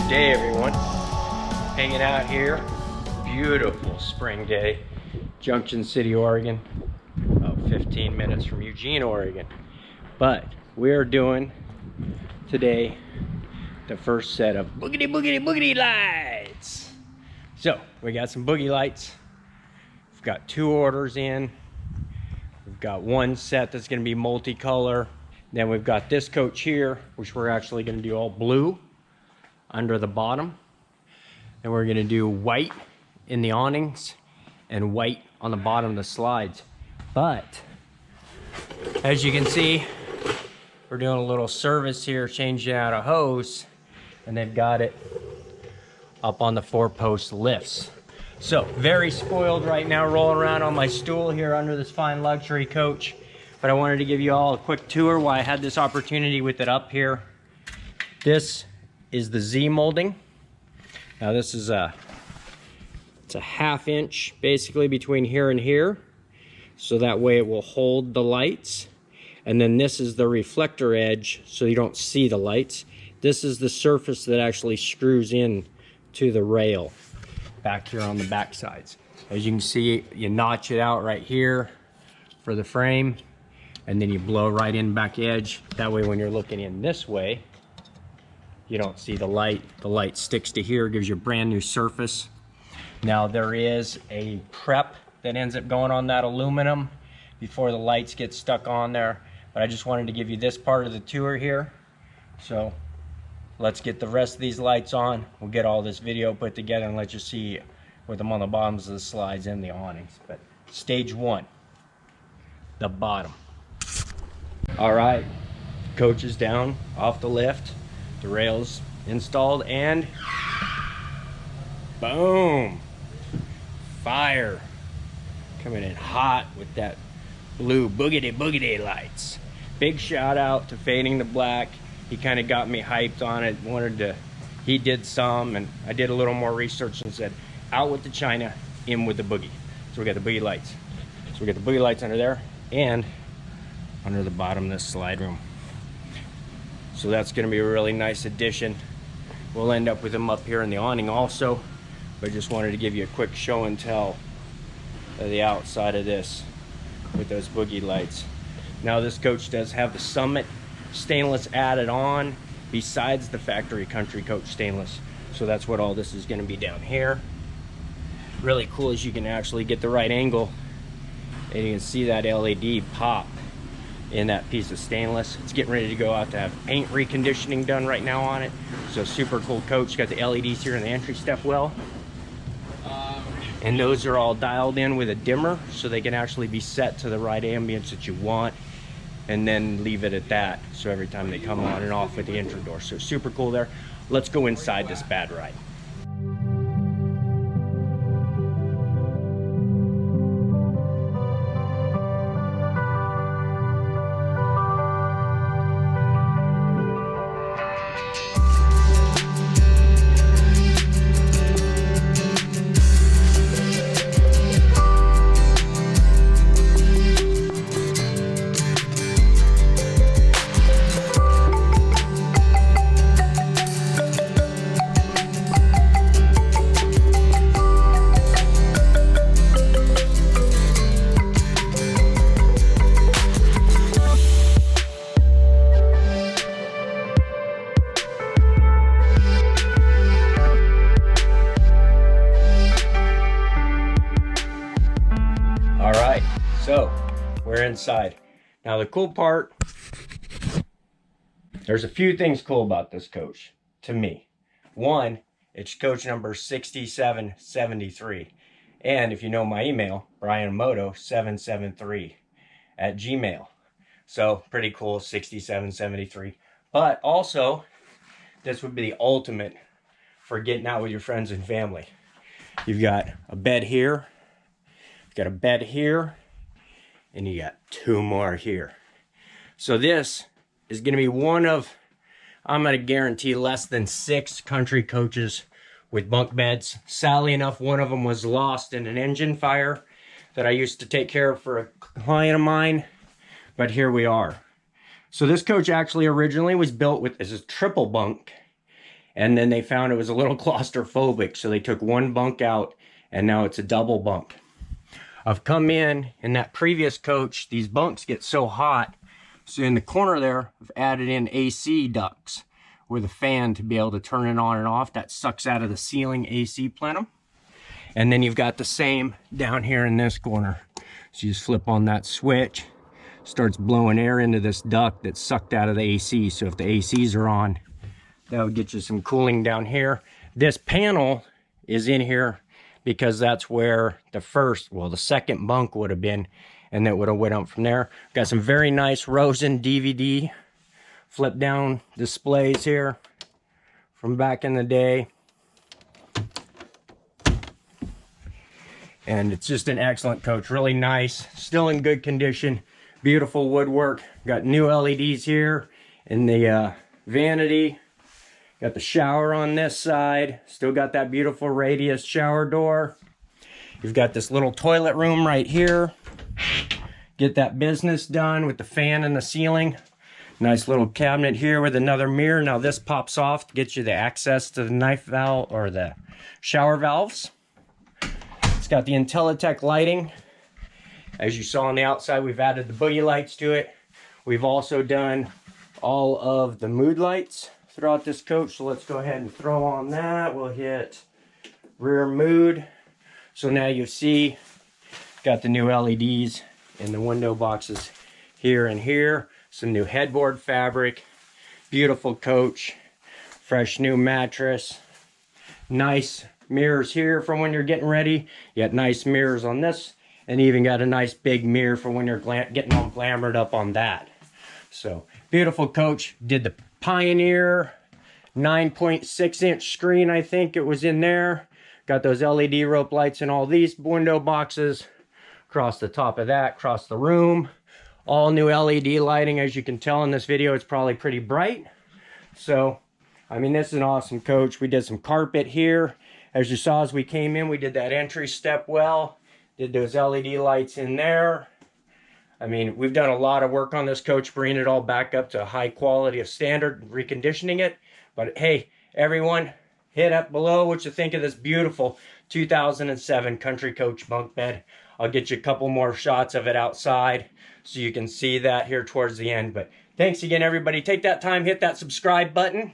Day, everyone. Hanging out here, beautiful spring day, Junction City, Oregon, about 15 minutes from Eugene, Oregon. But we're doing today the first set of boogity lights. So we got some boogie lights. We've got 2 orders in. We've got 1 set that's going to be multicolor. Then we've got this coach here, which we're actually going to do all blue under the bottom, and we're going to do white in the awnings and white on the bottom of the slides. But as you can see, we're doing a little service here, changing out a hose, and they've got it up on the 4-post lifts. So very spoiled right now, rolling around on my stool here under this fine luxury coach. But I wanted to give you all a quick tour while I had this opportunity with it up here. This is the Z molding. Now this is it's a 1/2 inch basically between here and here, so that way it will hold the lights. And then this is the reflector edge, so you don't see the lights. This is the surface that actually screws in to the rail back here on the back sides. As you can see, you notch it out right here for the frame, and then you blow right in back edge. That way when you're looking in this way, you don't see the light. The light sticks to here, gives you a brand new surface. Now there is a prep that ends up going on that aluminum before the lights get stuck on there. But I just wanted to give you this part of the tour here. So let's get the rest of these lights on. We'll get all this video put together and let you see with them on the bottoms of the slides and the awnings. But stage 1, the bottom. All right, coach is down off the lift. The rails installed, and boom, fire coming in hot with that blue boogity lights. Big shout out to Fading to Black. He kind of got me hyped on it. He did some, and I did a little more research and said, out with the China, in with the boogie. So we got the boogie lights. So we got the boogie lights under there and under the bottom of this slide room. So that's going to be a really nice addition. We'll end up with them up here in the awning also, but I just wanted to give you a quick show and tell of the outside of this with those boogie lights. Now this coach does have the Summit stainless added on besides the factory Country Coach stainless. So that's what all this is going to be down here. Really cool is you can actually get the right angle and you can see that LED pop in that piece of stainless. It's getting ready to go out to have paint reconditioning done right now on it. So super cool coach. Got the LEDs here in the entry step well. And those are all dialed in with a dimmer, so they can actually be set to the right ambience that you want, and then leave it at that. So every time they come on and off with the intro door. So super cool there. Let's go inside this bad ride. So we're inside. Now the cool part, there's a few things cool about this coach to me. One, it's coach number 6773. And if you know my email, brianmoto773@gmail. So pretty cool, 6773. But also, this would be the ultimate for getting out with your friends and family. You've got a bed here, Got a bed here, and you got 2 more here. So this is going to be one of, I'm going to guarantee, less than 6 country coaches with bunk beds. Sadly enough, one of them was lost in an engine fire that I used to take care of for a client of mine, but here we are. So this coach actually originally was built with as a triple bunk, and then they found it was a little claustrophobic, so they took 1 bunk out, and now it's a double bunk. I've come in that previous coach, these bunks get so hot, so in the corner there, I've added in AC ducts with a fan to be able to turn it on and off. That sucks out of the ceiling AC plenum. And then you've got the same down here in this corner. So you just flip on that switch, starts blowing air into this duct that's sucked out of the AC. So if the ACs are on, that would get you some cooling down here. This panel is in here because that's where the second bunk would have been, and that would have went up from there. Got some very nice Rosen DVD flip down displays here from back in the day. And it's just an excellent coach, really nice, still in good condition, beautiful woodwork. Got new LEDs here in the vanity. Got the shower on this side, still got that beautiful radius shower door. You've got this little toilet room right here. Get that business done with the fan in the ceiling. Nice little cabinet here with another mirror. Now this pops off to get you the access to the knife valve or the shower valves. It's got the IntelliTech lighting. As you saw on the outside, we've added the boogie lights to it. We've also done all of the mood lights throughout this coach. So let's go ahead and throw on that. We'll hit rear mood. So now you see, got the new LEDs in the window boxes here and here. Some new headboard fabric. Beautiful coach. Fresh new mattress. Nice mirrors here for when you're getting ready. You got nice mirrors on this. And even got a nice big mirror for when you're getting all glamored up on that. So, beautiful coach. Did the Pioneer 9.6 inch screen, I think it was in there. Got those LED rope lights in all these window boxes. Across the top of that, across the room. All new LED lighting. As you can tell in this video, it's probably pretty bright. So, I mean, this is an awesome coach. We did some carpet here. As you saw as we came in, we did that entry step well. Did those LED lights in there. I mean, we've done a lot of work on this coach, bringing it all back up to a high quality of standard, reconditioning it. But hey, everyone, hit up below what you think of this beautiful 2007 Country Coach bunk bed. I'll get you a couple more shots of it outside so you can see that here towards the end. But thanks again, everybody. Take that time, hit that subscribe button.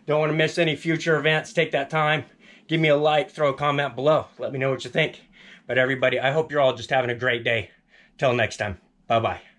Don't want to miss any future events. Take that time. Give me a like, throw a comment below. Let me know what you think. But everybody, I hope you're all just having a great day. Till next time. Bye-bye.